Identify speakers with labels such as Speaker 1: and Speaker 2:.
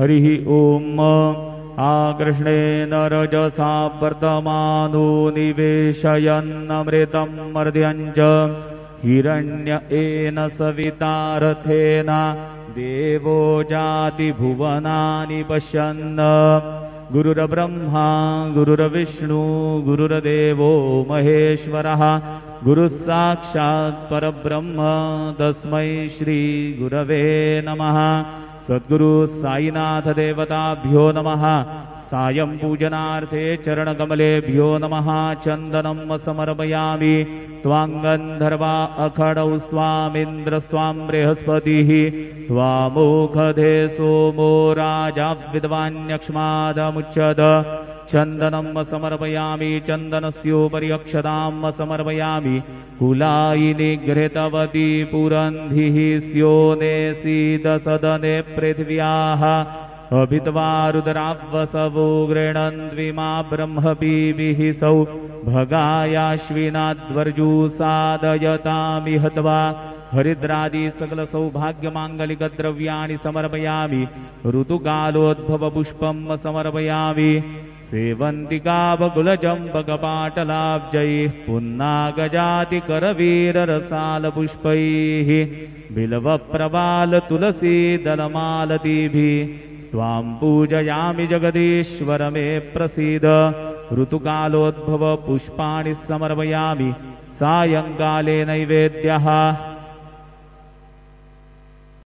Speaker 1: हरिः ॐ आकृष्णेन रजसा वर्तमानो निवेशयन्नमृतं मर्ध्यं च हिरण्येन सवितारथेन देवो जाति भुवनानि पश्यन् गुरुर्ब्रह्मा गुरुर्विष्णु गुरुर्देवो महेश्वरः गुरुः साक्षात् परब्रह्म तस्मै श्री गुरवे नमः। सद्गुरु साईनाथ देवताभ्यो नमः। सायं पूजनार्थे चरणकमलेभ्यो नमः। चन्दनं समर्पयामि त्वाङ्गन्धर्वा अखडौ स्वामिन्द्रस्त्वां बृहस्पतिः त्वामोखधे सोमो राजा विद्वान्यक्ष्मादमुच्यत। चन्दनं समर्पयामि चन्दनस्योपरि अक्षतां समर्पयामि कुलायिनी घृतवती पुरन्धिः स्योनेसीदसदने पृथिव्याः अभित्वा रुद्रावसवो गृह्णन्द्विमा ब्रह्मपीभिः सौ भगायाश्विनाद्वर्जूसादयतामि हत्वा हरिद्रादि सकल सौभाग्यमाङ्गलिकद्रव्याणि समर्पयामि ऋतुकालोद्भवपुष्पं समर्पयामि सेवन्तिकावकुलचम्पकपाटलाब्जैः पुन्नागजातिकरवीररसालपुष्पैः बिल्वप्रवालतुलसीदलमालतीभिः स्वां पूजयामि जगदीश्वर मे प्रसीद। ऋतुकालोद्भवपुष्पाणि समर्पयामि सायङ्काले नैवेद्यः